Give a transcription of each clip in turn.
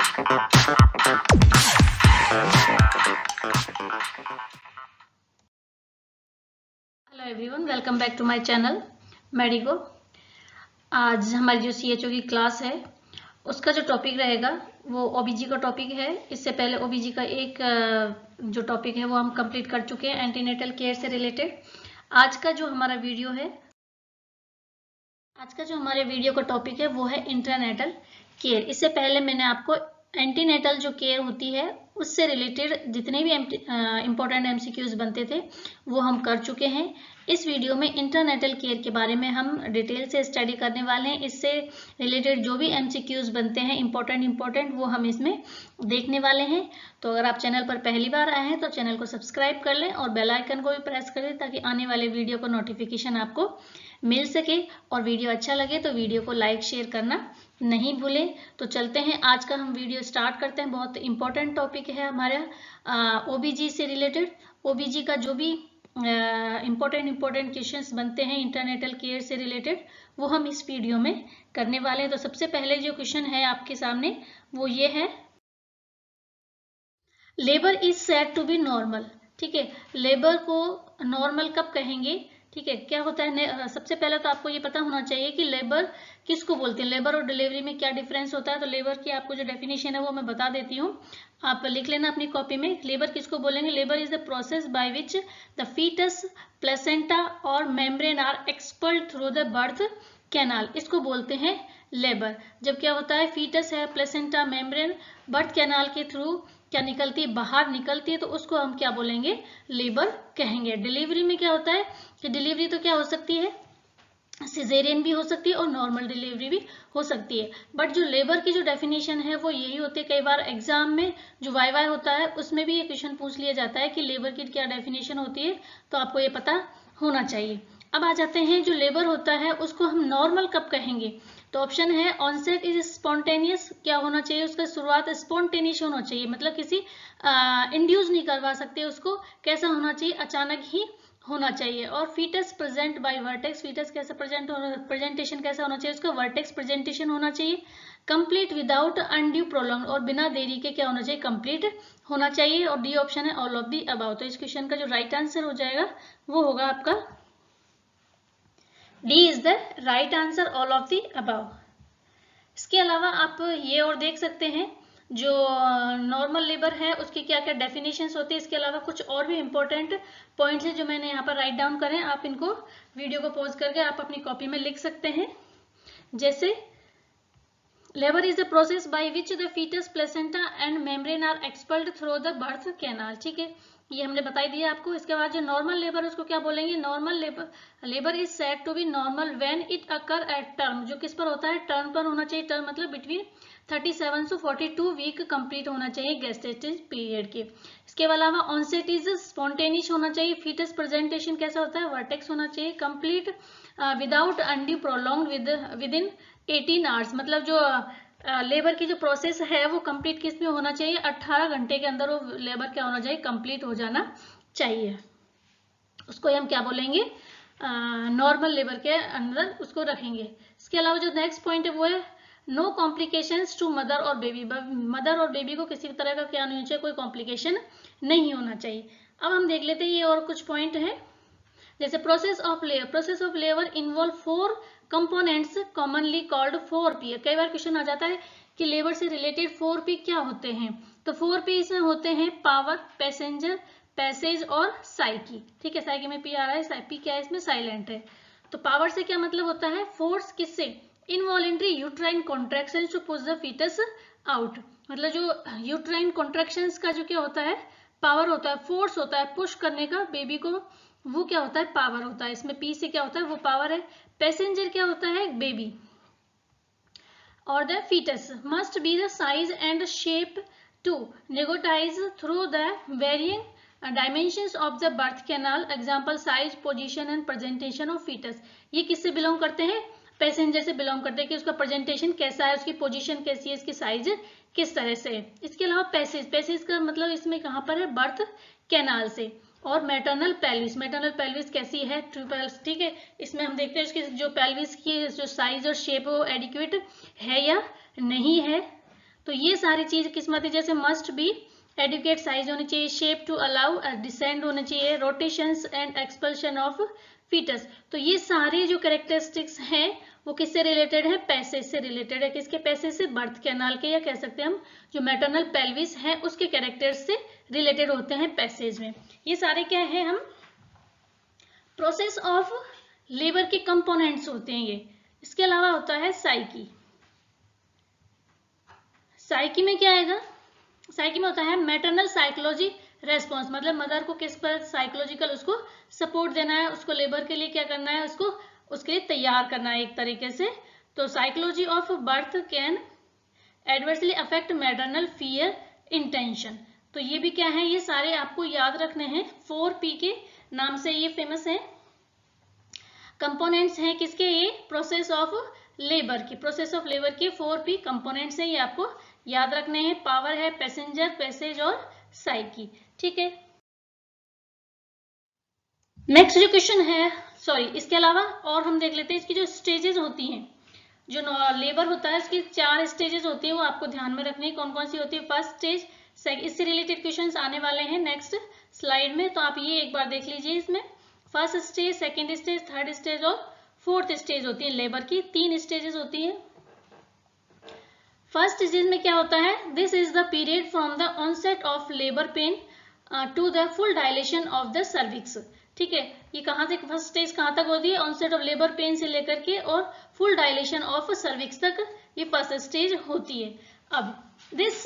Hello everyone, welcome back to my channel Medico. आज हमारी जो CHO की क्लास है उसका जो टॉपिक रहेगा वो ओबीजी का टॉपिक है। इससे पहले ओबीजी का एक जो टॉपिक है वो हम कंप्लीट कर चुके हैं एंटीनेटल केयर से रिलेटेड। आज का जो हमारे वीडियो का टॉपिक है वो है इंटरनेटल केयर। इससे पहले मैंने आपको एंटीनेटल जो केयर होती है उससे रिलेटेड जितने भी इम्पोर्टेंट MCQs बनते थे वो हम कर चुके हैं। इस वीडियो में इंटरनेटल केयर के बारे में हम डिटेल से स्टडी करने वाले हैं। इससे रिलेटेड जो भी MCQs बनते हैं इम्पोर्टेंट वो हम इसमें देखने वाले हैं। तो अगर आप चैनल पर पहली बार आए हैं तो चैनल को सब्सक्राइब कर लें और बेल आइकन को भी प्रेस कर लें ताकि आने वाले वीडियो का नोटिफिकेशन आपको मिल सके। और वीडियो अच्छा लगे तो वीडियो को लाइक शेयर करना नहीं भूलें। तो चलते हैं, आज का हम वीडियो स्टार्ट करते हैं। बहुत इंपॉर्टेंट टॉपिक है हमारा ओबीजी से रिलेटेड। ओबीजी का जो भी इम्पोर्टेंट क्वेश्चंस बनते हैं इंटरनेटल केयर से रिलेटेड वो हम इस वीडियो में करने वाले हैं। तो सबसे पहले जो क्वेश्चन है आपके सामने वो ये है, labour is said to be normal. ठीक है, लेबर को नॉर्मल कब कहेंगे? ठीक है, क्या होता है? सबसे पहले तो आपको ये पता होना चाहिए कि लेबर किसको बोलते हैं, लेबर और डिलीवरी में क्या डिफरेंस होता है। तो लेबर की आपको जो डेफिनेशन है वो मैं बता देती हूँ, आप लिख लेना अपनी कॉपी में। लेबर किसको बोलेंगे? Labour is the process by which the foetus, placenta और membrane are expelled through the birth canal. इसको बोलते हैं लेबर। जब क्या होता है, फीटस है, प्लेसेंटा, मेम्ब्रेन बर्थ कैनाल के थ्रू क्या निकलती है, बाहर निकलती है, तो उसको हम क्या बोलेंगे? लेबर कहेंगे। डिलीवरी में क्या होता है कि डिलीवरी तो क्या हो सकती है, सिजेरियन भी हो सकती है और नॉर्मल डिलीवरी भी हो सकती है। बट जो लेबर की जो डेफिनेशन है वो यही होती है। कई बार एग्जाम में जो वाई होता है उसमें भी ये क्वेश्चन पूछ लिया जाता है कि लेबर की क्या डेफिनेशन होती है, तो आपको ये पता होना चाहिए। अब आ जाते हैं, जो लेबर होता है उसको हम नॉर्मल कब कहेंगे? तो ऑप्शन है ऑनसेट इज स्पॉन्टेनियस। क्या होना चाहिए? उसका शुरुआत स्पॉन्टेनियस होना चाहिए, मतलब किसी इंड्यूस नहीं करवा सकते उसको। कैसा होना चाहिए? अचानक ही होना चाहिए। और foetus present by vertex, foetus कैसा प्रेजेंटेशन कैसा होना चाहिए? उसका वर्टेक्स प्रेजेंटेशन होना चाहिए। कंप्लीट विदाउट अनड्यू प्रोलॉन्ग, और बिना देरी के क्या होना चाहिए? कंप्लीट होना चाहिए। और डी ऑप्शन है ऑल ऑफ दी अबाउ। तो इस क्वेश्चन का जो राइट आंसर हो जाएगा वो होगा आपका D is the right answer, all of the above. इसके अलावा आप ये और देख सकते हैं, जो नॉर्मल लेबर है उसकी क्या क्या डेफिनेशंस होती है। इसके अलावा कुछ और भी इंपॉर्टेंट पॉइंट्स हैं जो मैंने यहाँ पर राइट डाउन करें। आप इनको वीडियो को पॉज करके आप अपनी कॉपी में लिख सकते हैं। जैसे labour is the process by which the foetus, placenta and membrane are expelled through the birth canal. ठीक है, ये हमने बता दिया आपको। इसके बाद जो नॉर्मल लेबर उसको क्या बोलेंगे? Normal labour is said to be normal when it occur at term. जो किस पर होता है? टर्म पर होना चाहिए। टर्म मतलब बिटवीन 37 to 42 वीक कंप्लीट होना चाहिए गेस्टेटिव पीरियड के। इसके अलावा ऑनसेट इज स्पॉन्टेनियस होना चाहिए। फीटस प्रेजेंटेशन कैसा होता है? वर्टेक्स होना चाहिए। Complete without undue prolong with in 18 hours, मतलब जो लेबर की जो प्रोसेस है वो कंप्लीट किस में होना चाहिए? 18 घंटे के अंदर वो लेबर क्या होना चाहिए? कंप्लीट हो जाना चाहिए। उसको हम क्या बोलेंगे? नॉर्मल लेबर के अंदर उसको रखेंगे। इसके अलावा जो नेक्स्ट पॉइंट है वो है नो कॉम्प्लिकेशंस टू मदर और बेबी। मदर और बेबी को किसी तरह का क्या नहीं होना चाहिए? कोई कॉम्प्लिकेशन नहीं होना चाहिए। अब हम देख लेते हैं ये और कुछ पॉइंट है। जैसे process of labour involve 4 components commonly called 4P। कई बार क्वेश्चन आ जाता है कि लेबर से रिलेटेड 4P क्या होते हैं। तो 4P इसमें होते हैं पावर, पैसेंजर, पैसेज और साइकी। ठीक है, साइकी में P आ रहा है, P क्या है इसमें? साइलेंट है। तो पावर से क्या मतलब होता है? फोर्स। किससे? Involuntary uterine contraction to push the foetus out. मतलब जो यूट्राइन कॉन्ट्रैक्शंस का जो क्या होता है? पावर होता है, फोर्स होता है पुश करने का बेबी को, वो क्या होता है? पावर होता है। इसमें P से क्या होता है? वो पावर है। पैसेंजर क्या होता है? बेबी। और the fetus must be the size and shape to negotiate through the varying dimensions of the birth canal. Example size, position and presentation of fetus. ये किससे बिलोंग करते हैं? पैसेंजर से बिलोंग करते हैं कि उसका प्रेजेंटेशन कैसा है, उसकी पोजीशन कैसी है, इसकी साइज किस तरह से है। इसके अलावा पैसेज का मतलब इसमें कहाँ पर है? बर्थ कैनाल से। और मैटरनल पेल्विस कैसी है? ट्रिपल्स। ठीक है, इसमें हम देखते हैं उसकी जो पेल्विस की जो साइज और शेप है वो एडिक्वेट है या नहीं है। तो ये सारी चीज किस में आती है, जैसे मस्ट बी एडिक्वेट साइज होनी चाहिए, शेप टू अलाउ डिसेंड होना चाहिए, rotations and expulsion of foetus. तो ये सारे जो कैरेक्टरिस्टिक्स हैं वो किससे रिलेटेड है, पैसेज से रिलेटेड है। किसके पैसेज से, बर्थ कैनाल के, या कह सकते हैं हम जो मैटरनल पेल्विस है उसके कैरेक्टर्स से रिलेटेड होते हैं पैसेज में। ये सारे क्या है, हम प्रोसेस ऑफ लेबर के कंपोनेंट्स होते हैं ये। इसके अलावा होता है साइकी। साइकी में क्या आएगा, साइकी में होता है मैटरनल साइकोलॉजी रेस्पॉन्स, मतलब मदर को किस पर साइकोलॉजिकल उसको सपोर्ट देना है, उसको लेबर के लिए क्या करना है, उसको उसके लिए तैयार करना है एक तरीके से। तो psychology of birth can adversely affect maternal fear intention. तो ये भी क्या है, ये सारे आपको याद रखने हैं, 4P के नाम से ये फेमस है, कंपोनेंट्स हैं किसके, ये प्रोसेस ऑफ लेबर की, प्रोसेस ऑफ लेबर के 4P कंपोनेंट्स हैं, ये आपको याद रखने हैं। पावर है, पैसेंजर, पैसेज और साइकी। ठीक है, नेक्स्ट जो क्वेश्चन है, सॉरी इसके अलावा और हम देख लेते हैं इसकी जो स्टेजेस होती हैं। जो लेबर होता है इसकी 4 स्टेजेस होती है, वो आपको ध्यान में रखनी है। कौन कौन सी होती है, फर्स्ट स्टेज, इससे रिलेटेड क्वेश्चंस आने वाले हैं नेक्स्ट स्लाइड में, तो आप ये एक बार देख लीजिए। इसमें first stage, second stage, third stage और फोर्थ स्टेज होती है लेबर की, 3 स्टेजेस होती है। फर्स्ट स्टेज में क्या होता है, this is the period from the onset of labour pain to the full dilation of the cervix. ठीक है, ये कहाँ से, फर्स्ट स्टेज कहाँ तक होती है, ऑनसेट ऑफ लेबर पेन से लेकर के और फुल डायलेशन ऑफ सर्विक्स तक, ये फर्स्ट स्टेज होती है। अब this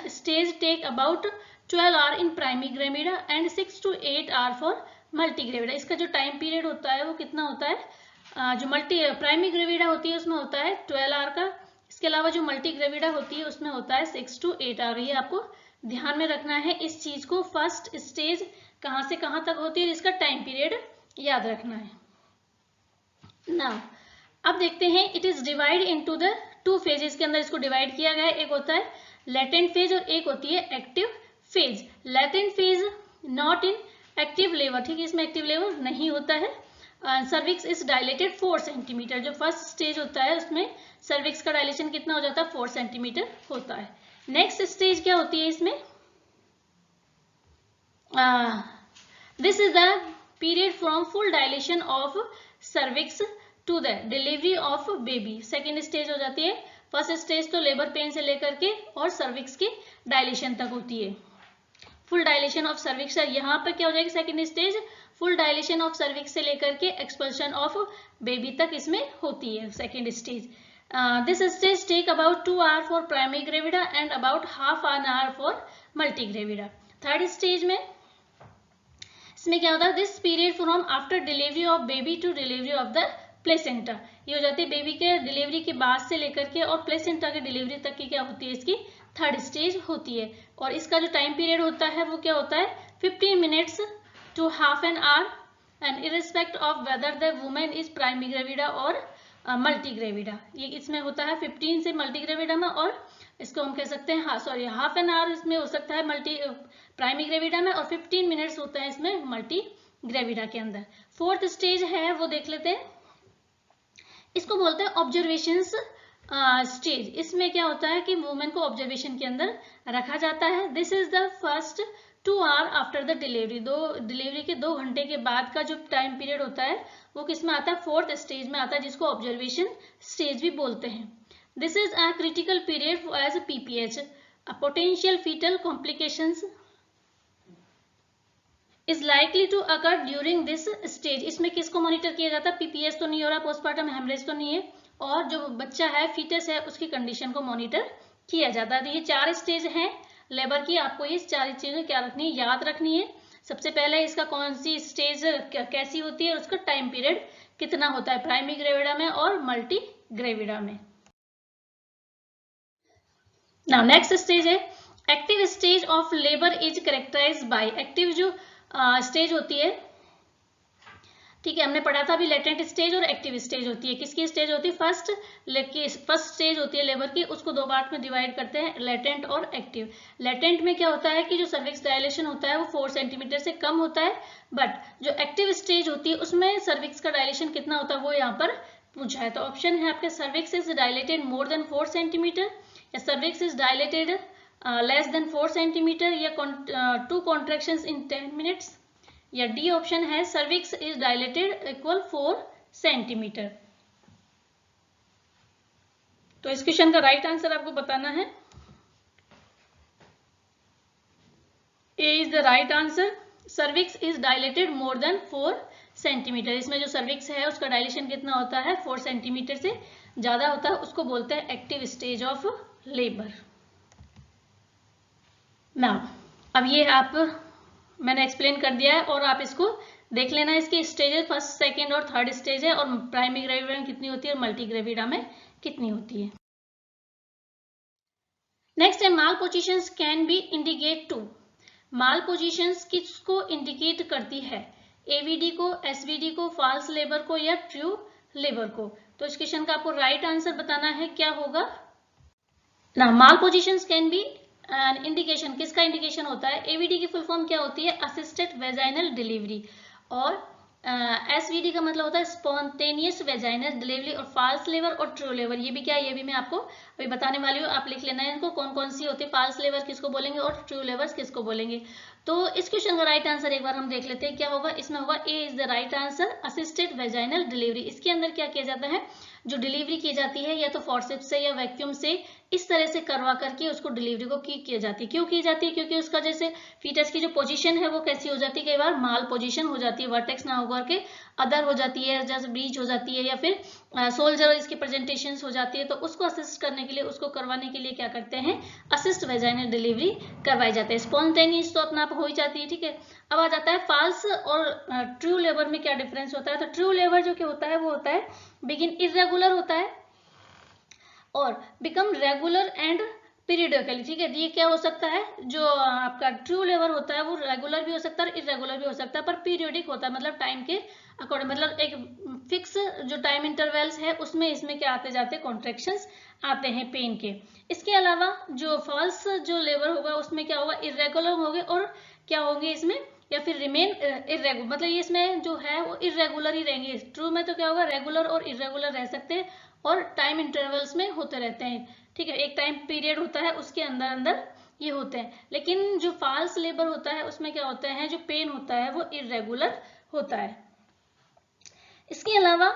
stage take about 12 hour in primary gravida and 6 to 8 hour for multigravida. इसका जो टाइम पीरियड होता है वो कितना होता है, जो प्राइमरी ग्रेविडा होती है उसमें होता है 12 आवर का, इसके अलावा जो मल्टी ग्रेविडा होती है उसमें होता है 6 to 8 आवर। ये आपको ध्यान में रखना है इस चीज को, फर्स्ट स्टेज कहां से कहां तक होती है, इसका टाइम पीरियड याद रखना है। नाउ अब देखते हैं, it is divide into the 2 phases के अंदर इसको डिवाइड किया गया है। एक होता है लेटेंट फेज और एक होती है active phase. Latent phase not in active labour, ठीक है, इसमें एक्टिव लेबर नहीं होता है। Cervix is dilated 4 centimetre. जो फर्स्ट स्टेज होता है उसमें सर्विक्स का डायलेशन कितना हो जाता है, 4 सेंटीमीटर होता है। नेक्स्ट स्टेज क्या होती है इसमें, this is the period from full dilation of cervix to the delivery of baby. Second stage हो जाती है, फर्स्ट स्टेज तो लेबर पेन से लेकर के और सर्विक्स के डायलेशन तक होती है। फुल डायलेशन ऑफ सर्विक्स, यहाँ पर क्या हो जाएगी, second stage full dilation of cervix से लेकर के एक्सपल्शन ऑफ बेबी तक इसमें होती है second stage. This stage take about 2 hour for primary gravida and about half an hour for multigravida. Third stage में इसमें क्या होता है, this period from after delivery of baby to delivery of the placenta. ये हो जाती है baby के डिलीवरी के बाद से लेकर के और प्लेसेंटा के डिलीवरी तक की क्या होती है, इसकी थर्ड स्टेज होती है। और इसका जो टाइम पीरियड होता है वो क्या होता है, 15 minutes to half an hour and irrespective of whether the women is primary gravida और मल्टी ग्रेविडा। ये इसमें होता है 15 से मल्टी ग्रेविडा में, और इसको हम कह सकते हैं हाफ एन आवर इसमें हो सकता है मल्टी प्राइमरी ग्रेविडा में, और 15 मिनट्स होता है इसमें मल्टी ग्रेविडा के अंदर। फोर्थ स्टेज है वो देख लेते हैं, इसको बोलते हैं ऑब्जर्वेशंस स्टेज। इसमें क्या होता है कि वुमेन को ऑब्जर्वेशन के अंदर रखा जाता है। This is the first 2 hour after the delivery. Delivery के 2 घंटे के बाद का जो टाइम पीरियड होता है वो किस में आता है, फोर्थ स्टेज में आता है, जिसको ऑब्जर्वेशन स्टेज भी बोलते हैं। This is a critical period as PPH, potential fetal complications is likely to occur during this stage. इसमें किसको मॉनिटर किया जाता है, PPH तो नहीं हो रहा, पोस्टमार्टम हेमरेज तो नहीं है, और जो बच्चा है फीटस है उसकी कंडीशन को मॉनिटर किया जाता है। तो ये 4 स्टेज हैं लेबर की, आपको ये 4 चीजें क्या रखनी है, याद रखनी है। सबसे पहले इसका कौन सी स्टेज कैसी होती है और उसका टाइम पीरियड कितना होता है प्राइमरी ग्रेविडा में और मल्टी ग्रेविडा में। नाउ नेक्स्ट स्टेज है active stage of labour is characterised by. Active जो स्टेज होती है, ठीक है, हमने पढ़ा था अभी लेटेंट स्टेज और एक्टिव स्टेज होती है। किसकी स्टेज होती है, फर्स्ट स्टेज होती है लेबर की, उसको 2 पार्ट में डिवाइड करते हैं, लेटेंट और एक्टिव। लेटेंट में क्या होता है कि जो सर्विक्स डायलेशन होता है वो 4 सेंटीमीटर से कम होता है, बट जो एक्टिव स्टेज होती है उसमें सर्विक्स का डायलेशन कितना होता है वो यहाँ पर पूछा है। तो ऑप्शन है आपके cervix is dilated more than 4 centimetre, या cervix is dilated less than 4 centimetre, या 2 कॉन्ट्रैक्शंस इन 10 मिनट्स, या डी ऑप्शन है cervix is dilated equal 4 centimetre. तो इस क्वेश्चन का राइट आंसर आपको बताना है। A is the right answer, cervix is dilated more than 4 centimetre. इसमें जो सर्विक्स है उसका डायलेशन कितना होता है, 4 सेंटीमीटर से ज्यादा होता है, उसको बोलते हैं active stage of labour. Now अब ये आप मैंने एक्सप्लेन कर दिया है और आप इसको देख लेना। इसके स्टेजेस फर्स्ट, सेकेंड और थर्ड स्टेज है, और प्राइमरी ग्रेविडा में कितनी होती है और मल्टी ग्रेविडा में कितनी होती है। नेक्स्ट है malpositions can be indicate to. Malpositions किसको इंडिकेट करती है, एवीडी को, एसवीडी को, फॉल्स लेबर को, या ट्रू लेबर को। तो इस क्वेश्चन का आपको राइट आंसर बताना है, क्या होगा ना। माल पोजीशंस कैन बी इंडिकेशन, किसका इंडिकेशन होता है, एवीडी की फुल फॉर्म क्या होती है, असिस्टेड वेजाइनल डिलीवरी, और एसवीडी का मतलब होता है स्पॉन्टेनियस वेजाइनल डिलीवरी, और फॉल्स लेबर और ट्रू लेबर ये भी क्या है, ये भी मैं आपको अभी बताने वाली हूँ, आप लिख लेना है इनको, कौन कौन सी होती है, फॉल्स लेबर किसको बोलेंगे और ट्रू लेबर किसको बोलेंगे। तो इस क्वेश्चन का राइट आंसर एक बार हम देख लेते हैं क्या होगा। इसमें होगा A is the right answer, assisted vaginal delivery. इसके अंदर क्या किया जाता है, जो डिलीवरी की जाती है या तो फॉरसेप्स से या वैक्यूम से इस तरह से करवा करके उसको डिलीवरी को की जाती है। क्यों की जाती है, क्योंकि उसका जैसे फीटस की जो पोजीशन है वो कैसी हो जाती है, कई बार माल पोजीशन हो जाती है, वर्टेक्स ना होकर के अदर हो जाती है, जैसे ब्रीच हो जाती है, या फिर सोल्जर इसकी प्रेजेंटेशन हो जाती है। तो उसको असिस्ट करने के लिए, उसको करवाने के लिए क्या करते हैं, असिस्ट वेजाइनल डिलीवरी करवाई जाती है। स्पॉन्टेनियस तो अपना आप हो ही जाती है, ठीक है। अब आ जाता है फॉल्स और ट्रू लेबर में क्या डिफरेंस होता है। तो ट्रू लेबर जो क्या होता है वो होता है बिगिन इरेगुलर होता है और बिकम रेगुलर एंड पीरियडिकली, ठीक है। ये क्या हो सकता है, जो आपका ट्रू लेबर होता है वो रेगुलर भी हो सकता है, इरेगुलर भी हो सकता है, पर पीरियोडिक होता है, मतलब टाइम के अकॉर्डिंग, मतलब एक फिक्स जो टाइम इंटरवल्स है उसमें इसमें क्या आते जाते कॉन्ट्रैक्शंस आते हैं पेन के। इसके अलावा जो फॉल्स जो लेबर होगा उसमें क्या होगा, इरेगुलर होंगे और क्या होंगे इसमें, या फिर रिमेन इरेगुलर, मतलब ये इसमें जो है वो इरेगुलर ही रहेंगे। ट्रू में तो क्या होगा, रेगुलर और इरेगुलर रह सकते हैं और टाइम इंटरवल्स में होते रहते हैं, ठीक है। एक टाइम पीरियड होता है उसके अंदर अंदर ये होते हैं। लेकिन जो फॉल्स लेबर होता है उसमें क्या होता है, जो पेन होता है वो इरेगुलर होता है। इसके अलावा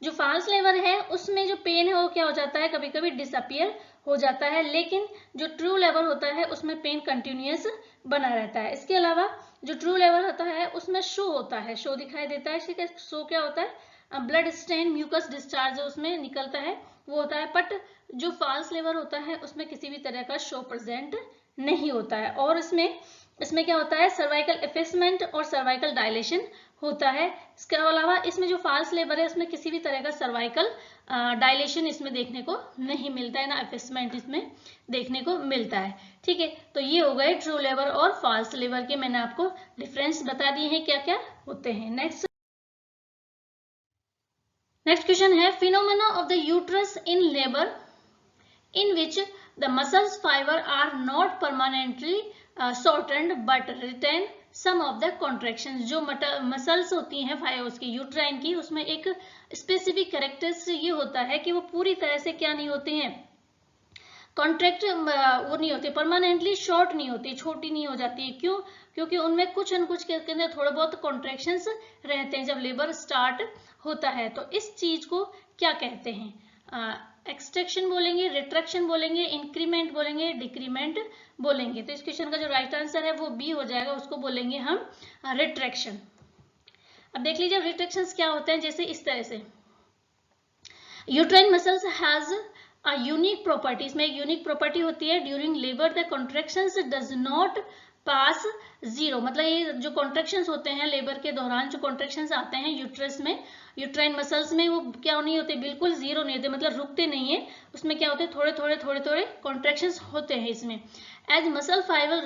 जो फॉल्स लेबर है उसमें जो पेन है वो क्या हो जाता है, कभी कभी डिसअपियर हो जाता है, लेकिन जो ट्रू लेबर होता है उसमें पेन कंटिन्यूअस बना रहता है। इसके अलावा जो ट्रू लेबर होता है उसमें शो होता है, शो दिखाई देता है, ठीक है। शो क्या होता है, ब्लड स्टेन म्यूकस डिस्चार्ज उसमें निकलता है वो होता है। बट जो फॉल्स लेबर होता है उसमें किसी भी तरह का शो प्रेजेंट नहीं होता है। और इसमें क्या होता है, सर्वाइकल एफेसमेंट और सर्वाइकल डायलेशन होता है। इसके अलावा इसमें जो फॉल्स लेबर है उसमें किसी भी तरह का सर्वाइकल डायलेशन इसमें देखने को नहीं मिलता है, ना एफेसमेंट इसमें देखने को मिलता है, ठीक है। तो ये हो गए ट्रू लेबर और फॉल्स लेबर के, मैंने आपको डिफरेंस बता दिए हैं क्या क्या होते हैं। नेक्स्ट क्वेश्चन है, phenomena of the uterus in labour in which the muscles fiber are not permanently shortened but retain some of the contractions। जो मसल्स होती हैं उसकी यूट्राइन की, उसमें एक स्पेसिफिक कैरेक्टर्स ये होता है कि वो पूरी तरह से क्या नहीं होती हैं, कॉन्ट्रैक्ट वो नहीं होती, परमानेंटली शॉर्ट नहीं होती, छोटी नहीं हो जाती है। क्यों, क्योंकि उनमें कुछ न कुछ के अंदर थोड़े बहुत कॉन्ट्रैक्शंस रहते हैं जब लेबर स्टार्ट होता है। तो इस चीज को क्या कहते हैं, एक्सट्रैक्शन बोलेंगे, रिट्रैक्शन बोलेंगे, इंक्रीमेंट बोलेंगे, डिक्रीमेंट बोलेंगे। तो इस क्वेश्चन का जो राइट आंसर है वो बी हो जाएगा, उसको बोलेंगे हम रिट्रैक्शन। अब देख लीजिए रिट्रैक्शंस क्या होते हैं, जैसे इस तरह से uterine muscles has a unique property, इसमें एक यूनिक प्रॉपर्टी होती है, during labour the contractions does not pass zero, मतलब ये जो कॉन्ट्रैक्शंस होते हैं लेबर के दौरान, जो कॉन्ट्रैक्शंस आते हैं यूट्रस में, यूट्राइन मसल्स में, वो क्या नहीं होते, बिल्कुल जीरो नहीं होते, मतलब रुकते नहीं है, उसमें क्या होते हैं, थोड़े थोड़े कॉन्ट्रैक्शंस होते हैं इसमें। As muscle fibre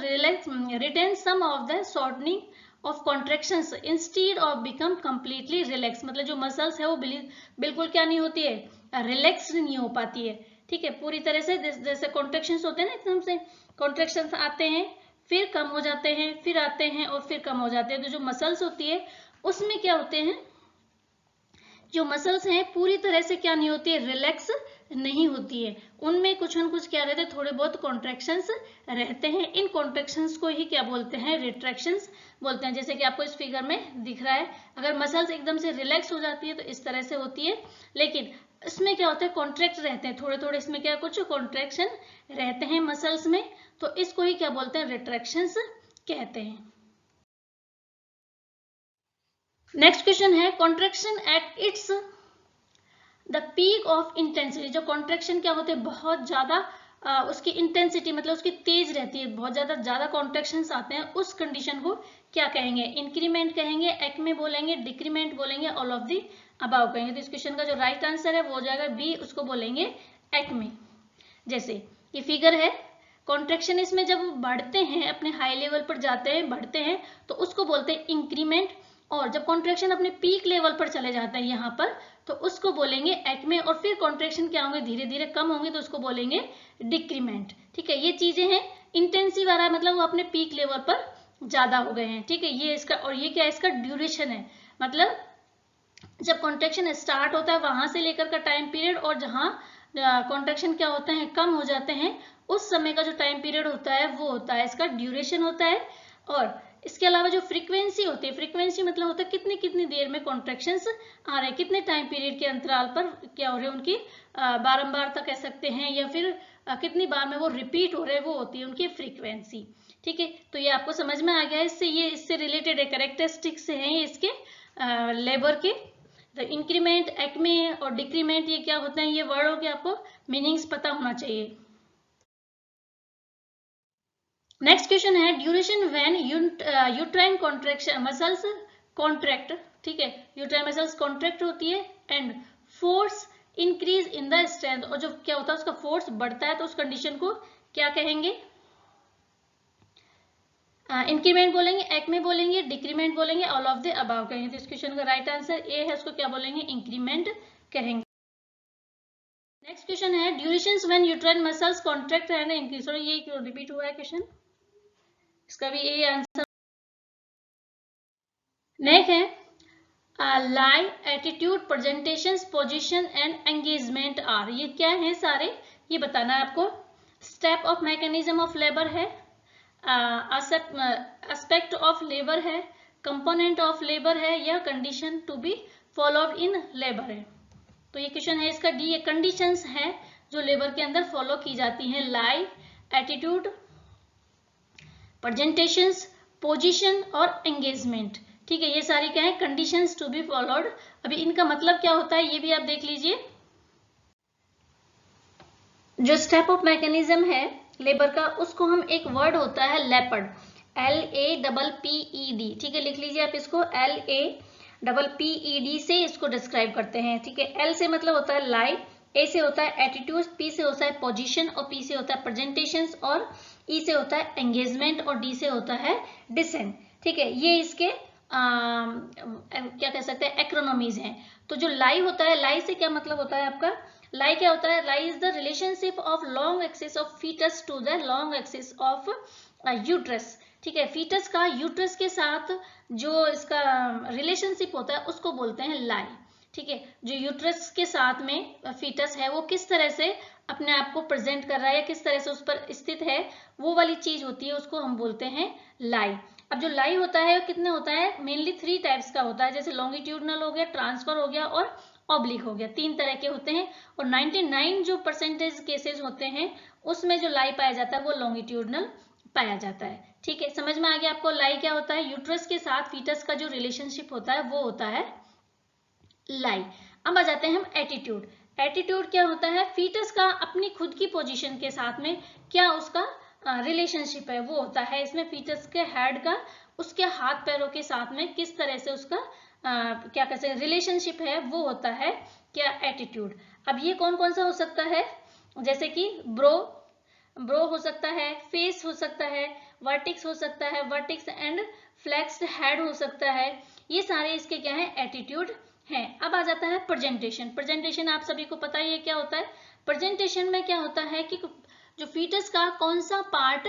retain some of the shortening of contractions instead of become completely relax, मतलब जो मसल्स है वो बिल्कुल क्या नहीं होती है, रिलैक्स नहीं हो पाती है, ठीक है, पूरी तरह से। जैसे कॉन्ट्रैक्शंस होते हैं ना, एकदम से कॉन्ट्रैक्शंस आते हैं फिर कम हो जाते हैं, फिर आते हैं और फिर कम हो जाते हैं। तो जो मसल्स होती है उसमें क्या होते हैं जो मसल्स हैं पूरी तरह से क्या नहीं होती है, रिलैक्स नहीं होती है, उनमें कुछ न कुछ क्या रहते हैं, थोड़े बहुत कॉन्ट्रैक्शंस रहते हैं। इन कॉन्ट्रैक्शंस को ही क्या बोलते हैं, रिट्रैक्शंस बोलते हैं। जैसे कि आपको इस फिगर में दिख रहा है, अगर मसल्स एकदम से रिलैक्स हो जाती है तो इस तरह से होती है, लेकिन इसमें क्या होता है, कॉन्ट्रैक्ट रहते हैं थोड़े थोड़े, इसमें क्या कुछ कॉन्ट्रैक्शन रहते हैं मसल्स में, तो इसको ही क्या बोलते हैं, रिट्रैक्शंस कहते हैं। नेक्स्ट क्वेश्चन है, contraction at its the peak of intensity. जो कॉन्ट्रैक्शन क्या होते हैं, बहुत ज्यादा उसकी इंटेंसिटी मतलब उसकी तेज रहती है, बहुत ज्यादा कॉन्ट्रैक्शंस आते हैं, उस कंडीशन को क्या कहेंगे, इंक्रीमेंट कहेंगे, एक्मे बोलेंगे, डिक्रीमेंट बोलेंगे, ऑल ऑफ दी अबाव कहेंगे। तो इस क्वेश्चन का जो राइट आंसर है वो हो जाएगा बी, उसको बोलेंगे एक्मे। जैसे ये फिगर है, कॉन्ट्रैक्शन इसमें जब बढ़ते हैं, अपने हाई लेवल पर जाते हैं, बढ़ते हैं, तो उसको बोलते हैं इंक्रीमेंट, और जब कॉन्ट्रैक्शन अपने पीक लेवल पर चले जाते हैं यहाँ पर, तो उसको बोलेंगे एक्मे, और फिर कॉन्ट्रैक्शन क्या होंगे, धीरे धीरे कम होंगे, तो उसको बोलेंगे डिक्रीमेंट। ठीक है, ये चीजें हैं, इंटेंसिव आ रहा है मतलब वो अपने पीक लेवल पर ज्यादा हो गए हैं। ठीक है, ये इसका, और ये क्या है, इसका ड्यूरेशन है, मतलब जब कॉन्ट्रैक्शन स्टार्ट होता है वहां से लेकर का टाइम पीरियड, और जहां कॉन्ट्रैक्शन क्या होते हैं, कम हो जाते हैं, उस समय का जो टाइम पीरियड होता है वो होता है इसका ड्यूरेशन होता है। और इसके अलावा जो फ्रीक्वेंसी होती है, फ्रीक्वेंसी मतलब होता है कितनी कितनी देर में कॉन्ट्रैक्शंस आ रहे हैं, कितने टाइम पीरियड के अंतराल पर क्या हो रहे हैं, उनकी बारंबारता कह सकते हैं, या फिर कितनी बार में वो रिपीट हो रहे हैं, वो होती है उनकी फ्रीक्वेंसी। ठीक है, तो ये आपको समझ में आ गया है, इससे रिलेटेड है, कैरेक्टरिस्टिक्स हैं ये इसके लेबर के। तो इंक्रीमेंट, एक्मे और डिक्रीमेंट ये क्या होते हैं, ये वर्डों के आपको मीनिंग्स पता होना चाहिए। नेक्स्ट क्वेश्चन है, duration when uterine contraction muscles contract. ठीक है, यूट्राइन मसल्स कॉन्ट्रैक्ट होती है, and force increase in the strength, और जो क्या होता है उसका फोर्स बढ़ता है, तो उस कंडीशन को क्या कहेंगे, इंक्रीमेंट बोलेंगे, एक्मे बोलेंगे, डिक्रीमेंट बोलेंगे, ऑल ऑफ द अबाव कहेंगे। तो इस क्वेश्चन का राइट आंसर ए है, उसको क्या बोलेंगे, इंक्रीमेंट कहेंगे। नेक्स्ट क्वेश्चन है, durations when uterine muscles contract and increase. Sorry, ये क्यों रिपीट हुआ है क्वेश्चन, इसका भी ए आंसर। नेक्स्ट है, lie, attitude, presentations, position and engagement are. ये क्या है सारे, ये बताना है आपको। Step of mechanism of labour है, एस्पेक्ट ऑफ लेबर है, कंपोनेंट ऑफ लेबर है, या condition to be followed in labour है। तो ये क्वेश्चन है इसका डी, ये कंडीशंस हैं जो लेबर के अंदर फॉलो की जाती हैं, लाई, एटीट्यूड, प्रेजेंटेशंस, पोजीशन और एंगेजमेंट। ठीक है, ये सारी क्या है, कंडीशंस टू बी फॉलोड। अभी इनका मतलब क्या होता है ये भी आप देख लीजिए। जो स्टेप ऑफ मैकेनिज्म है लेबर का, उसको हम एक वर्ड होता है लेपर्ड, LAPPED। ठीक है, लिख लीजिए आप इसको, LAPPED से इसको डिस्क्राइब करते हैं। ठीक है, L से मतलब होता है लाई, A से होता है एटीट्यूड, P से होता है पोजीशन, और P से होता है प्रेजेंटेशंस, और E से होता है एंगेजमेंट, और D से होता है डिसेंट। ठीक है, ये इसके क्या कह सकते हैं, एक्रोनॉमीज हैं। तो जो लाई होता है, लाई से क्या मतलब होता है आपका, लाई क्या होता है, lie is the relationship of long axis of fetus to the long axis of uterus. ठीक है, फीटस का यूट्रस के साथ जो इसका रिलेशनशिप होता है उसको बोलते हैं लाई। ठीक है, जो यूट्रस के साथ में फीटस है वो किस तरह से अपने आप को प्रेजेंट कर रहा है, या किस तरह से उस पर स्थित है, वो वाली चीज होती है, उसको हम बोलते हैं लाई। अब जो लाई होता है कितने होता है, मेनली 3 टाइप्स का होता है, जैसे लॉन्गिट्यूडनल हो गया, ट्रांसफर हो गया, और ऑब्लिक हो गया, 3 तरह के होते हैं। और 99 जो परसेंटेज केसेस होते हैं उसमें जो लाई पाया जाता है वो लॉन्गिट्यूडनल पाया जाता है। ठीक है, समझ में आ गया आपको, लाई क्या होता है, यूट्रस के साथ फीटस का जो रिलेशनशिप होता है वो होता है लाई। अब आ जाते हैं हम एटीट्यूड। एटीट्यूड क्या होता है, फीटस का अपनी खुद की पोजीशन के साथ में क्या उसका रिलेशनशिप है, वो होता है इसमें फीटस के हेड का उसके हाथ पैरों के साथ में किस तरह से उसका क्या कह सकते हैं रिलेशनशिप है, वो होता है क्या, एटीट्यूड। अब ये कौन कौन सा हो सकता है, जैसे कि ब्रो हो सकता है, फेस हो सकता है, वर्टिक्स हो सकता है, वर्टिक्स एंड फ्लेक्स्ड हेड हो सकता है, ये सारे इसके क्या है, एटीट्यूड हैं। अब आ जाता है प्रेजेंटेशन। प्रेजेंटेशन आप सभी को पता ही है क्या होता है। प्रेजेंटेशन में क्या होता है कि जो फीटस का कौन सा पार्ट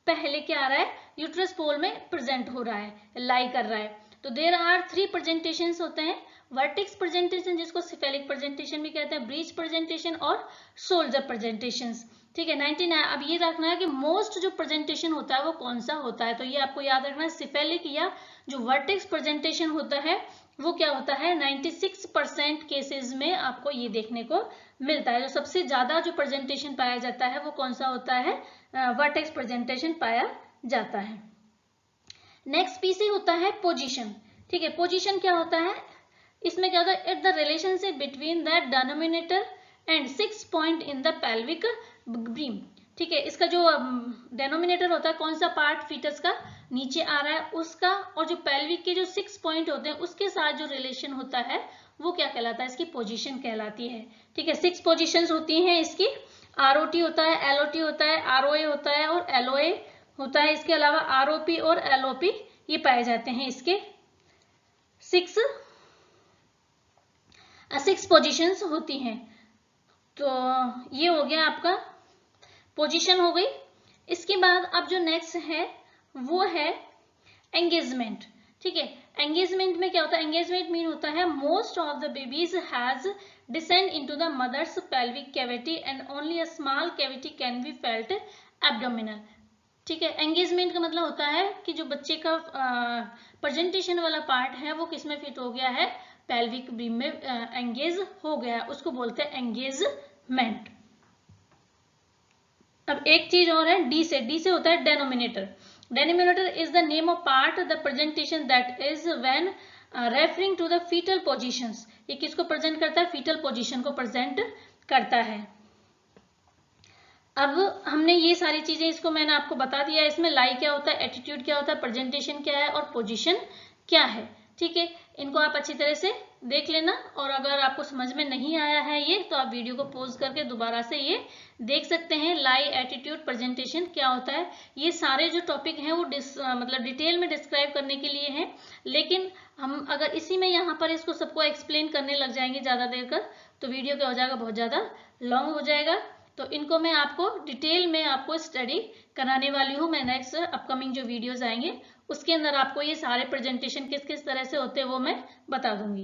पहले क्या आ रहा है, यूट्रस पोल में प्रेजेंट हो रहा है, लाई कर रहा है। तो देयर आर 3 प्रेजेंटेशंस होते हैं। वर्टेक्स प्रेजेंटेशन जिसको सिफेलिक प्रेजेंटेशन भी कहते हैं, ब्रीच प्रेजेंटेशन और सोल्जर प्रेजेंटेशन। ठीक है, 99। अब ये रखना है कि मोस्ट जो प्रेजेंटेशन होता है वो कौन सा होता है, तो ये आपको याद रखना है, सिफेलिक या जो वर्टेक्स प्रेजेंटेशन होता है वो क्या होता है, 96% केसेस में आपको ये देखने को मिलता है। जो सबसे ज्यादा जो प्रेजेंटेशन पाया जाता है वो कौन सा होता है, वर्टेक्स प्रेजेंटेशन पाया जाता है। नेक्स्ट पीसी होता है पोजीशन। ठीक है, पोजीशन क्या होता है, इसमें क्या होता है, it the relationship between the denominator and 6 point in the pelvic beam. ठीक है, इसका जो डेनोमिनेटर होता है, कौन सा पार्ट फीटस का नीचे आ रहा है उसका, और जो पेल्विक के जो 6 पॉइंट होते हैं उसके साथ जो रिलेशन होता है वो क्या कहलाता है, इसकी पोजीशन कहलाती है। ठीक है, 6 पोजीशंस होती हैं इसकी, आरओटी होता है, एलओटी होता है, आरओए होता है और एलओए होता है। इसके अलावा आरओपी और एलओपी ये पाए जाते हैं। इसके 6 पोजीशंस होती हैं। तो ये हो गया आपका पोजीशन हो गई। इसके बाद अब जो नेक्स्ट है वो है एंगेजमेंट। ठीक है, एंगेजमेंट में क्या होता है, एंगेजमेंट मीन होता है most of the babies has descend into the mother's pelvic cavity and only a small cavity can be felt abdominal. ठीक है, एंगेजमेंट का मतलब होता है कि जो बच्चे का प्रेजेंटेशन वाला पार्ट है वो किस में फिट हो गया है, पेल्विक बीम में एंगेज हो गया, उसको बोलते हैं एंगेजमेंट। अब एक चीज और है, डी से होता है denominator. Denominator is the name of part the presentation that is when referring to the fetal positions. ये किसको प्रेजेंट करता है, फीटल पोजीशन को प्रेजेंट करता है। अब हमने ये सारी चीजें, इसको मैंने आपको बता दिया, इसमें लाई क्या होता है, एटीट्यूड क्या होता है, प्रेजेंटेशन क्या है और पोजीशन क्या है। ठीक है, इनको आप अच्छी तरह से देख लेना, और अगर आपको समझ में नहीं आया है ये तो आप वीडियो को पॉज करके दोबारा से ये देख सकते हैं। लाई, एटीट्यूड, प्रेजेंटेशन क्या होता है, ये सारे जो टॉपिक हैं वो मतलब डिटेल में डिस्क्राइब करने के लिए हैं, लेकिन हम अगर इसी में यहाँ पर इसको सबको एक्सप्लेन करने लग जाएंगे ज्यादा देर कर तो वीडियो क्या हो जाएगा, बहुत ज्यादा लॉन्ग हो जाएगा। तो इनको मैं आपको डिटेल में आपको स्टडी कराने वाली हूँ। मैं नेक्स्ट अपकमिंग जो वीडियोस आएंगे उसके अंदर आपको ये सारे प्रेजेंटेशन किस किस तरह से होते हैं वो मैं बता दूंगी।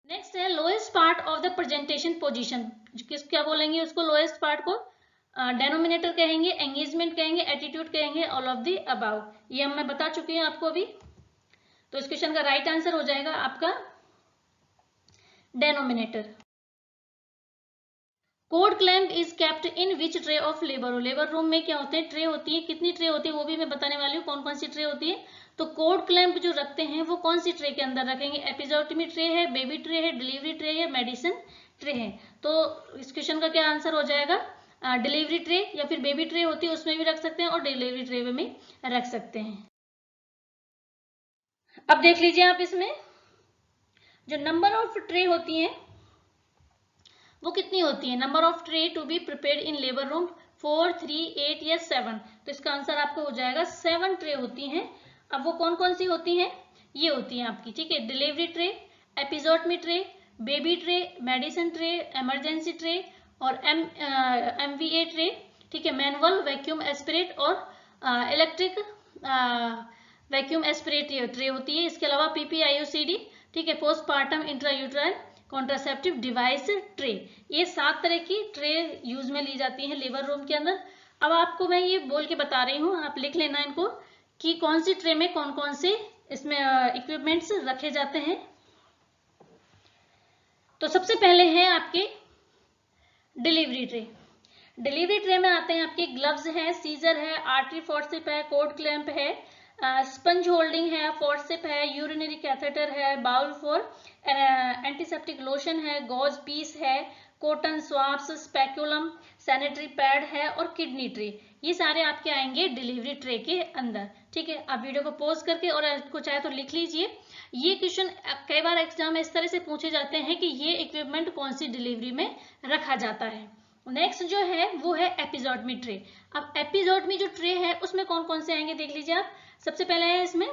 नेक्स्ट है lowest part of the presentation position. क्या बोलेंगे उसको, लोएस्ट पार्ट को डेनोमिनेटर कहेंगे, एंगेजमेंट कहेंगे, एटीट्यूड कहेंगे, ऑल ऑफ द अबाव। ये हम मैं बता चुकी हूँ आपको अभी। तो इस क्वेश्चन का राइट आंसर हो जाएगा आपका denominator. Code clamp is kept in which tray of labour room. Labour room में क्या होते हैं, ट्रे होती है, कितनी ट्रे होती है वो भी मैं बताने वाली हूँ, कौन कौन सी ट्रे होती है। तो कोड क्लैंप जो रखते हैं वो कौन सी ट्रे के अंदर रखेंगे, एपिजोटमी ट्रे है, बेबी ट्रे है, डिलीवरी ट्रे है, मेडिसिन ट्रे है। तो इस क्वेश्चन का क्या आंसर हो जाएगा, डिलीवरी ट्रे, या फिर बेबी ट्रे होती है उसमें भी रख सकते हैं और डिलीवरी ट्रे में भी रख सकते हैं। अब देख लीजिए आप, इसमें जो नंबर ऑफ ट्रे होती है वो कितनी होती है, number of tray to be prepared in labour room 4, 3, 8 या 7। तो इसका आंसर आपको हो जाएगा 7 ट्रे होती हैं। अब वो कौन कौन सी होती हैं, ये होती हैं आपकी, ठीक है, delivery tray, episiotomy tray, baby tray, medicine tray, emergency tray और MVA ट्रे। ठीक है, मैनुअल वैक्यूम एस्पिरेट और इलेक्ट्रिक वैक्यूम एस्पिरेट ट्रे होती है। इसके अलावा PPIUCD, ठीक है, postpartum intrauterine contraceptive device tray. ये 7 तरह की ट्रे यूज में ली जाती हैं लेबर रूम के अंदर। अब आपको मैं ये बोल के बता रही हूँ, आप लिख लेना इनको कि कौन सी ट्रे में कौन कौन से इसमें इक्विपमेंट्स रखे जाते हैं। तो सबसे पहले है आपके डिलीवरी ट्रे। डिलीवरी ट्रे में आते हैं आपके ग्लव्स है, सीजर है, आर्टरी फोर्सेप है, कोड क्लैंप है, स्पंज होल्डिंग है, फोर्सेप है, यूरिनरी कैथेटर है, बाउल फॉर एंटीसेप्टिक लोशन है, गॉज पीस है, कॉटन स्वाब्स, स्पेक्युलम, सैनिटरी पैड है और किडनी ट्रे। ये सारे आपके आएंगे डिलीवरी ट्रे के अंदर। ठीक है, आप वीडियो को पॉज करके और आपको चाहे तो लिख लीजिए। ये क्वेश्चन कई बार एग्जाम में इस तरह से पूछे जाते हैं कि ये इक्विपमेंट कौन सी डिलीवरी में रखा जाता है। नेक्स्ट जो है वो है एपिजोटमी ट्रे। अब एपिजोटमी जो ट्रे है उसमें कौन कौन से आएंगे देख लीजिए आप। सबसे पहले है इसमें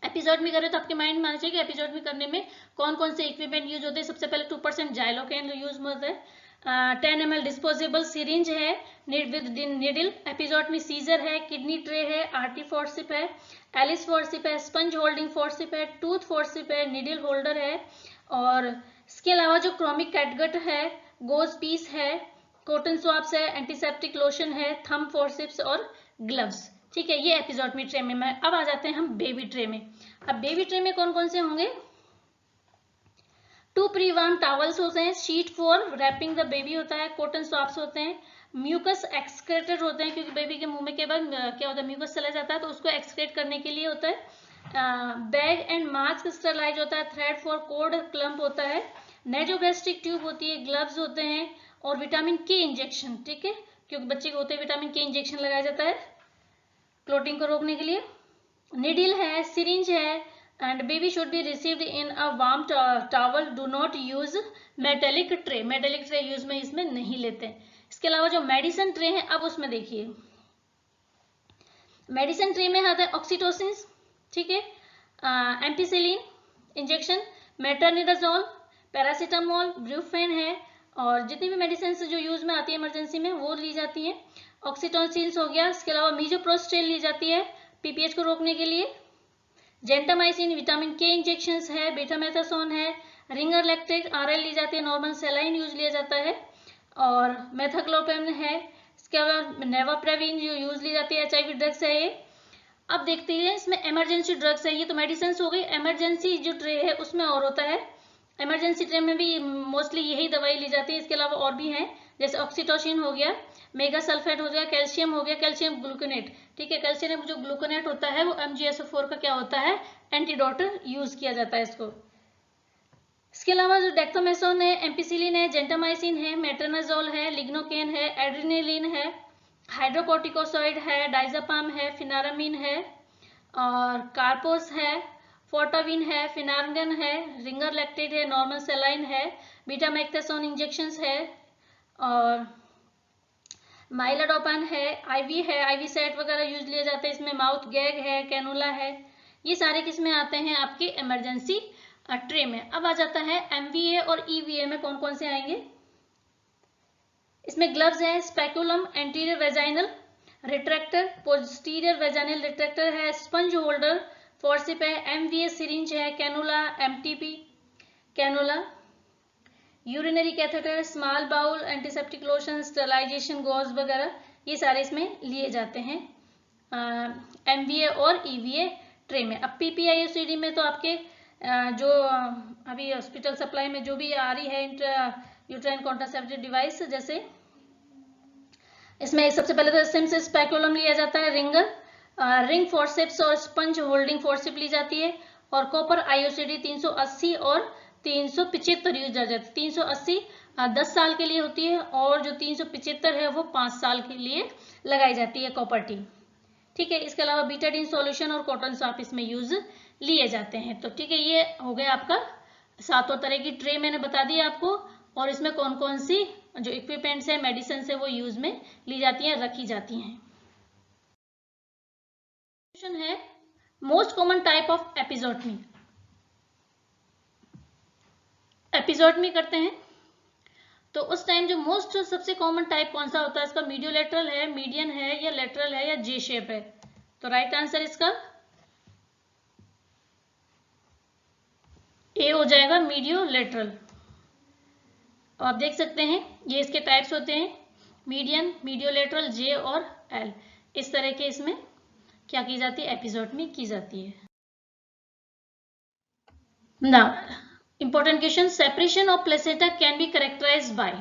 एपिजोटमी करें तो आपके माइंड में आना चाहिए कि एपिजोटमी करने में कौन कौन से इक्विपमेंट यूज होते हैं। सबसे पहले 2% जाइलोकेन यूज होता है, 10 ml डिस्पोजेबल सिरिंज है विद निडल, एपिजोटमी सीजर है, किडनी ट्रे है, आर्टी फोर्सिप है, एलिस फोर्सिप है, स्पंज होल्डिंग फोर्सिप है, टूथ फोर्सिप है, निडल होल्डर है, और इसके अलावा जो क्रोमिक कैटगट है, गोज पीस है, कॉटन स्वाब्स है, एंटीसेप्टिक लोशन है, थंब फोर्सिप्स और ग्लव्स। ठीक है, ये एपिजोटमी ट्रे में। अब आ जाते हैं हम बेबी ट्रे में। अब बेबी ट्रे में कौन कौन से होंगे? 2 प्री-वार्म टॉवल्स होते हैं, sheet for wrapping the baby होता है, कॉटन स्वाब्स होते हैं, म्यूकस एक्सक्रेटर होते हैं, क्योंकि बेबी के मुंह में के बाद क्या होता है, म्यूकस चला जाता है, तो उसको एक्सक्रेट करने के लिए होता है। बैग एंड मास्क स्टरलाइज होता है, थ्रेड फॉर कोड क्लम्प होता है, नेजोगैस्ट्रिक ट्यूब होती है, ग्लव्स होते हैं, और विटामिन के इंजेक्शन। ठीक है, क्योंकि बच्चे को होते हैं विटामिन के इंजेक्शन लगाया जाता है क्लोटिंग को रोकने के लिए। निडल है, सिरिंज है, and baby should be received in a warm towel. Do not use metallic tray, metallic tray use में इसमें नहीं लेते हैं। इसके अलावा जो मेडिसिन ट्रे है, अब उसमें देखिए, मेडिसिन ट्रे में आता है ऑक्सीटोसिन, ठीक है, ampicillin injection, metronidazole, paracetamol, Brufen है, और जितनी भी मेडिसिन जो यूज में आती है इमरजेंसी में वो ली जाती है। ऑक्सीटोसिन हो गया, इसके अलावा मीजोप्रोस्टेल ली जाती है पीपीएच को रोकने के लिए, जेंटामाइसिन विटामिन के इंजेक्शंस है, बेटामेथासोन है, रिंगर लैक्टेट आरएल ली जाती है, नॉर्मल सेलाइन यूज लिया जाता है, और मेथाक्लोपेन है, इसके अलावा नेवाप्रेविन जो यूज ली जाती है, एचआईवी ड्रग्स है ये। अब देखते हैं इसमें इमरजेंसी ड्रग्स है, ये तो मेडिसिन हो गई। इमरजेंसी जो ट्रे है उसमें और होता है, इमरजेंसी ट्रे में भी मोस्टली यही दवाई ली जाती है, इसके अलावा और भी हैं, जैसे ऑक्सीटोसिन हो गया, मेगा सल्फेट हो गया, कैल्शियम हो गया, कैल्शियम ग्लूकोनेट। ठीक है, कैल्शियम जो ग्लूकोनेट होता है वो MgSO4 का क्या होता है, एंटीडोट यूज किया जाता है इसको। इसके अलावा जो डेक्सामेथासोन है, एम्पिसिलिन है, जेंटामाइसिन है, मेट्रोनिडाजोल है, लिग्नोकेन है, एड्रेनालिन है, हाइड्रोकोर्टिकोसॉइड है, डाइजापाम है, फिनारामिन है, और कार्पोस है, फोर्टाविन है, फिनार्गन है, रिंगर लैक्टेट है, नॉर्मल सेलाइन है, बीटामेक्टासोन इंजेक्शंस है, और माइलाडोपान है, आईवी है, आईवी सेट वगैरह यूज लिए जाते हैं इसमें, माउथ गैग है, कैनुला है, ये सारे किसमें आते हैं आपके इमरजेंसी ट्रे में। अब आ जाता है MVA और EVA में कौन कौन से आएंगे। इसमें ग्लव्स है, speculum anterior vaginal retractor, posterior vaginal retractor है, स्पंज होल्डर फोर्सिप है, MVA सिरिंज है, cannula MTP cannula, urinary catheter, small bowl, antiseptic lotion, sterilisation gauze वगैरह, ये सारे इसमें लिए जाते हैं MVA और EVA ट्रे में। अब PPIOCD में तो आपके जो अभी हॉस्पिटल सप्लाई में जो भी आ रही है यूट्राइन कॉन्ट्रासेप्टिव डिवाइस, जैसे इसमें सबसे पहले तो सिम से स्पेकुलम लिया जाता है, रिंग फोर्सेप्स और स्पंज होल्डिंग फोर्सिप ली जाती है, और कॉपर IOCD 380 और 375 यूज आ जाती है। 380 10 साल के लिए होती है, और जो 375 है वो 5 साल के लिए लगाई जाती है कॉपर टी। ठीक है, इसके अलावा बीटाडीन सॉल्यूशन और कॉटन स्वाब इसमें यूज लिए जाते हैं। तो ठीक है, ये हो गया आपका 7 तरह की ट्रे मैंने बता दी आपको, और इसमें कौन कौन सी जो इक्विपमेंट्स है, मेडिसिन है, वो यूज में ली जाती हैं, रखी जाती हैं। क्वेश्चन है मोस्ट कॉमन टाइप ऑफ एपिजोटमी। एपिजोटमी करते हैं तो उस टाइम जो मोस्ट सबसे कॉमन टाइप कौन सा होता है इसका, मीडियोलेटरल है, मीडियन है, या लेटरल है, या जे शेप है। तो राइट आंसर इसका ए हो जाएगा, मीडियोलेटरल। आप देख सकते हैं ये इसके टाइप्स होते हैं, मीडियन, मीडियोलेटरल, जे और एल। इस तरह के इसमें क्या की जाती है, एपिजोटमी की जाती है। Now important question, separation of placenta can be characterised by.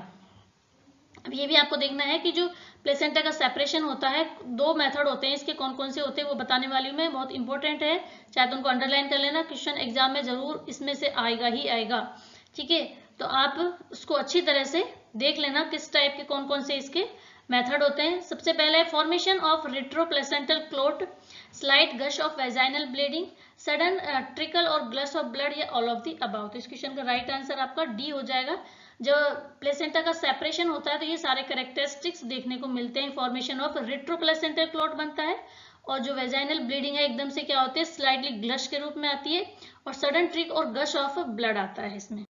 अब ये भी आपको देखना है कि जो प्लेसेंटा का सेपरेशन होता है, 2 मेथड होते हैं इसके, कौन कौन से होते हैं वो बताने वाली हूँ मैं, बहुत इंपॉर्टेंट है, चाहे तो उनको अंडरलाइन कर लेना, क्वेश्चन एग्जाम में जरूर इसमें से आएगा ही आएगा। ठीक है, तो आप उसको अच्छी तरह से देख लेना किस टाइप के कौन कौन से इसके मेथड होते हैं। सबसे पहले formation of retroplacental clot, slight gush of vaginal bleeding, sudden trickle और ग्लस ऑफ ब्लड, या ऑल ऑफ द अबाउ। तो इस क्वेश्चन का राइट आंसर आपका डी हो जाएगा। जब प्लेसेंटा का सेपरेशन होता है तो ये सारे कैरेक्टरिस्टिक्स देखने को मिलते हैं, फॉर्मेशन ऑफ रिट्रोप्लेसेंटल क्लोट बनता है, और जो वेजाइनल ब्लीडिंग है एकदम से क्या होती है, स्लाइटली ग्लश के रूप में आती है, और सडन ट्रिक और गश ऑफ ब्लड आता है इसमें।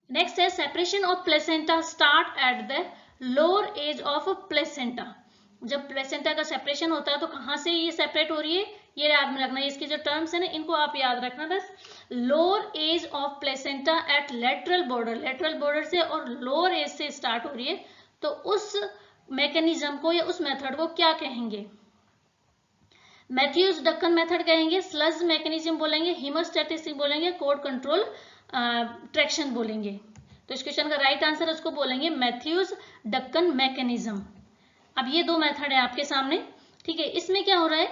नेक्स्ट है separation of placenta start at the lower edge of placenta. जब प्लेसेंटा का सेपरेशन होता है तो कहाँ से ये सेपरेट हो रही है, ये याद में रखना है। इसके जो टर्म्स है ना इनको आप याद रखना बस। Lower edge of placenta at lateral border से और लोअर एज से स्टार्ट हो रही है, तो उस मैकेनिज्म को या उस मेथड को क्या कहेंगे? मैथ्यूज डक्कन मेथड कहेंगे, स्लज मैकेनिज्म बोलेंगे, हीमोस्टैटिस बोलेंगे, कोड कंट्रोल ट्रैक्शन बोलेंगे। तो इस क्वेश्चन का राइट आंसर उसको बोलेंगे मैथ्यूज डक्कन मैकेनिज्म। अब ये दो मेथड है आपके सामने, ठीक है। इसमें क्या हो रहा है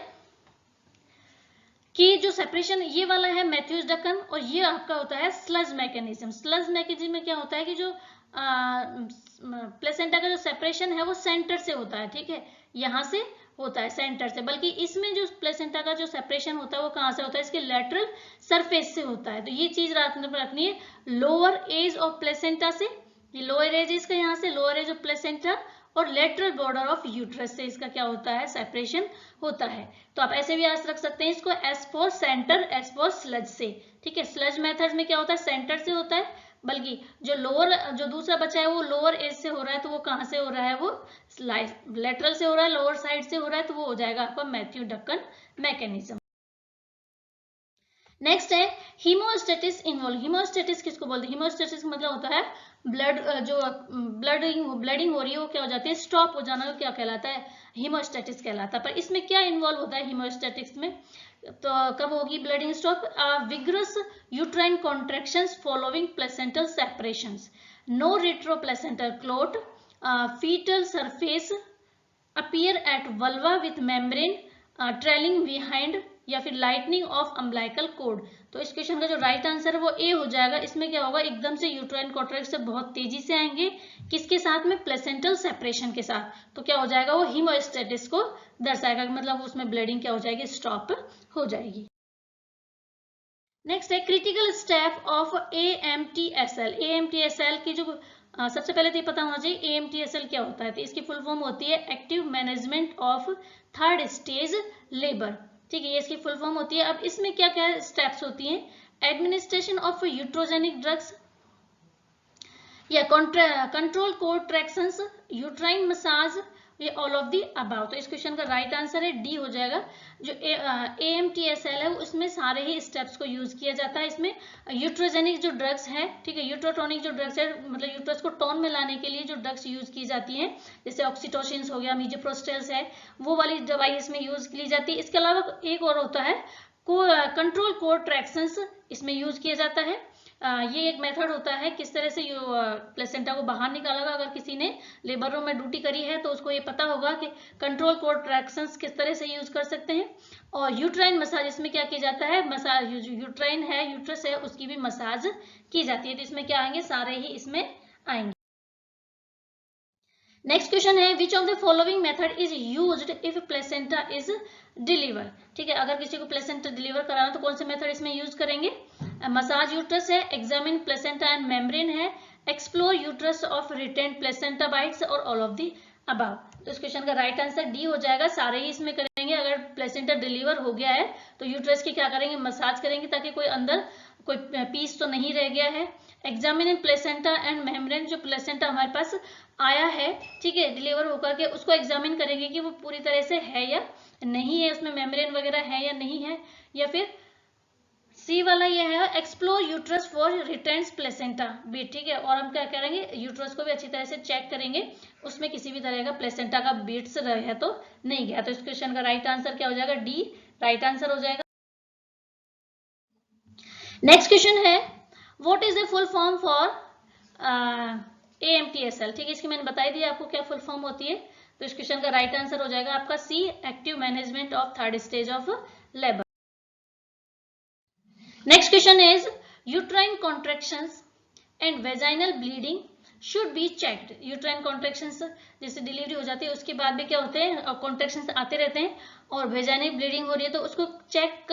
कि जो सेपरेशन ये वाला है मैथ्यूज डक्कन, और ये आपका होता है स्लज मैकेनिज्म। स्लज मैकेनिज्म में क्या होता है कि जो प्लेसेंटा का जो सेपरेशन है वो सेंटर से होता है, ठीक है, यहाँ से होता है सेंटर से, बल्कि इसमें जो प्लेसेंटा का जो सेपरेशन होता है वो कहाँ से होता है, इसके लेटरल सरफेस से होता है। तो ये चीज रखनी है, लोअर एज ऑफ प्लेसेंटा से, ये लोअर एज इसका यहाँ से लोअर एज ऑफ प्लेसेंटा, और लेटरल बॉर्डर ऑफ यूट्रस से इसका क्या होता है, सेपरेशन होता है। तो आप ऐसे भी याद रख सकते हैं इसको, S for centre, S for sludge से, ठीक है। स्लज मेथड में क्या होता है, सेंटर से होता है, बल्कि जो दूसरा बचा है वो लोअर एज से हो रहा है, तो वो कहाँ से हो रहा है, वो लेटरल से हो रहा है, लोअर साइड से हो रहा है, तो वो हो जाएगा आपका मैथ्यू डक्कन मैकेनिज्म। नेक्स्ट है हीमोस्टेटिस इन्वॉल्व। हीमोस्टेटिस किसको बोलते हैं, हीमोस्टेटिस मतलब होता है ब्लड, जो ब्लडिंग हो रही है वो क्या हो जाती है, स्टॉप हो जाना, क्या कहलाता है, हीमोस्टेटिस कहलाता है। पर इसमें क्या इन्वॉल्व होता है हीमोस्टेटिक्स में, तो कब होगी bleeding stop, vigorous uterine contractions following placental separations, no retroplacental clot, fetal surface appear at vulva with membrane trailing behind, या फिर लाइटनिंग ऑफ अम्बिलिकल कोड। तो इस क्वेश्चन का जो राइट आंसर है वो ए हो जाएगा। इसमें क्या होगा, एकदम से यूट्राइन कॉन्ट्रैक्शन से बहुत तेजी से आएंगे, किसके साथ में, प्लेसेंटल सेपरेशन के साथ, तो क्या हो जाएगा, वो हीमोस्टेटिस को दर्शाएगा, मतलब उसमें ब्लीडिंग क्या हो जाएगी, स्टॉप हो जाएगी। नेक्स्ट है critical step of AMTSL। AMTSL की जो सबसे पहले तो ये पता होना चाहिए AMTSL क्या होता है, तो इसकी फुल फॉर्म होती है active management of third stage labour, ठीक है, ये इसकी फुल फॉर्म होती है। अब इसमें क्या क्या स्टेप्स होती हैं, एडमिनिस्ट्रेशन ऑफ यूट्रोजेनिक ड्रग्स, या कंट्रोल कोट्रैक्शंस, यूट्राइन मसाज, ये ऑल ऑफ दी अबाव। तो इस क्वेश्चन का राइट आंसर है डी हो जाएगा। जो AMTSL है उसमें सारे ही स्टेप्स को यूज किया जाता है। इसमें यूट्रोजेनिक जो ड्रग्स है, ठीक है, यूट्रोटोनिक जो ड्रग्स है, मतलब यूट्रस को टोन में लाने के लिए जो ड्रग्स यूज की जाती हैं, जैसे ऑक्सीटोसिन हो गया, मीजोप्रोस्टेल्स है, वो वाली दवाई इसमें यूज की जाती है। इसके अलावा एक और होता है कंट्रोल कोट्रैक्शंस, इसमें यूज किया जाता है। ये एक मेथड होता है किस तरह से प्लेसेंटा को बाहर निकालेगा। अगर किसी ने लेबर रूम में ड्यूटी करी है तो उसको ये पता होगा कि कंट्रोल कोट्रैक्शंस किस तरह से यूज कर सकते हैं। और यूट्राइन मसाज, इसमें क्या किया जाता है, मसाज, यूट्राइन है, यूट्रस है, उसकी भी मसाज की जाती है। तो इसमें क्या आएंगे, सारे ही इसमें आएंगे। नेक्स्ट क्वेश्चन है which of the following method is used if placenta is deliver, ठीक है, अगर किसी को प्लेसेंटा डिलीवर कराना तो कौन से मेथड इसमें यूज करेंगे, मसाज यूट्रस है, एग्जामिन प्लेसेंटा एंड मेम्ब्रेन है, explore uterus of retain placenta bits, और ऑल ऑफ दी अबव। तो इस क्वेश्चन का राइट आंसर डी हो जाएगा, सारे ही इसमें करेंगे। अगर प्लेसेंटा डिलीवर हो गया है तो यूट्रस की क्या करेंगे, मसाज करेंगे ताकि कोई अंदर कोई पीस तो नहीं रह गया है। एग्जामिन प्लेसेंटा एंड मेम्ब्रेन, जो प्लेसेंटा हमारे पास आया है, ठीक है, डिलीवर होकर के, उसको एग्जामिन करेंगे कि वो पूरी तरह से है या नहीं है, उसमें मेम्ब्रेन वगैरह है या नहीं है। या फिर सी वाला ये है explore uterus for retains placenta bit, ठीक है, और हम क्या करेंगे, यूट्रस को भी अच्छी तरह से चेक करेंगे, उसमें किसी भी तरह का प्लेसेंटा का बीट्स रहे तो नहीं गया। तो इस क्वेश्चन का राइट आंसर क्या हो जाएगा, डी राइट आंसर हो जाएगा। नेक्स्ट क्वेश्चन है what is the full form for AMTSL, ठीक है, इसकी मैंने बताई दी आपको क्या फुल फॉर्म होती है। तो इस क्वेश्चन का राइट आंसर हो जाएगा आपका C, active management of third stage of labour. Next question is uterine contractions and vaginal bleeding should be checked. Uterine contractions जैसे डिलीवरी हो जाती है उसके बाद भी क्या होते हैं, कॉन्ट्रैक्शंस आते रहते हैं, और वेजाइनल ब्लीडिंग हो रही है तो उसको चेक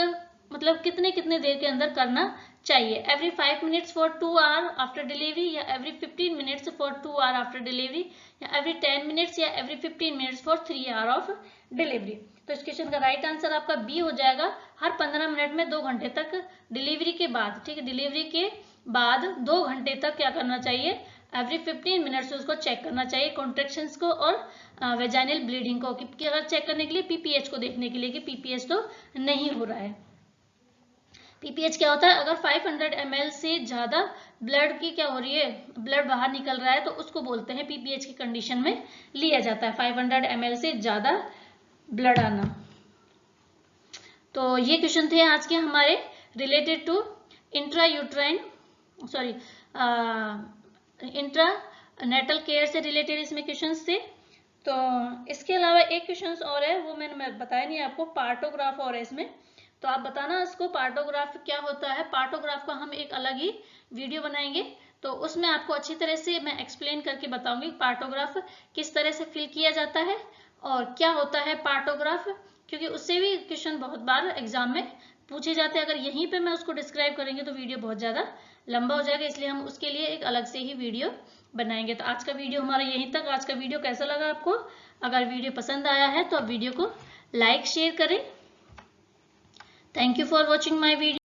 मतलब कितने कितने देर के अंदर करना चाहिए, every 5 minutes for 2 hour after delivery, या every 15 minutes for 2 hour after delivery, या एवरी 10 मिनट्स या every 15 minutes for 3 hour of delivery. तो इस क्वेश्चन का राइट आंसर आपका बी हो जाएगा, हर 15 मिनट में 2 घंटे तक डिलीवरी के बाद, ठीक है, डिलीवरी के बाद 2 घंटे तक क्या करना चाहिए, एवरी 15 मिनट्स उसको चेक करना चाहिए, कॉन्ट्रैक्शंस को और वेजाइनल ब्लीडिंग को, कि अगर चेक करने के लिए पीपीएच को देखने के लिए कि पीपीएच तो नहीं हो रहा है। पीपीएच क्या होता है, अगर 500 ml से ज्यादा ब्लड की क्या हो रही है, ब्लड बाहर निकल रहा है, तो उसको बोलते हैं पीपीएच की कंडीशन में लिया जाता है 500 ml से ज्यादा ब्लड आना। तो ये क्वेश्चन थे आज के हमारे related to intrauterine intranatal care से रिलेटेड इसमें क्वेश्चंस थे। तो इसके अलावा एक क्वेश्चन और है, वो मैंने बताया नहीं आपको, पार्टोग्राफ और है इसमें, तो आप बताना इसको पार्टोग्राफ क्या होता है। पार्टोग्राफ का हम एक अलग ही वीडियो बनाएंगे, तो उसमें आपको अच्छी तरह से मैं एक्सप्लेन करके बताऊंगी पार्टोग्राफ किस तरह से फिल किया जाता है और क्या होता है पार्टोग्राफ, क्योंकि उससे भी क्वेश्चन बहुत बार एग्जाम में पूछे जाते हैं। अगर यहीं पे मैं उसको डिस्क्राइब करेंगे तो वीडियो बहुत ज़्यादा लंबा हो जाएगा, इसलिए हम उसके लिए एक अलग से ही वीडियो बनाएंगे। तो आज का वीडियो हमारा यहीं तक। आज का वीडियो कैसा लगा आपको? अगर वीडियो पसंद आया है तो आप वीडियो को लाइक शेयर करें। Thank you for watching my video.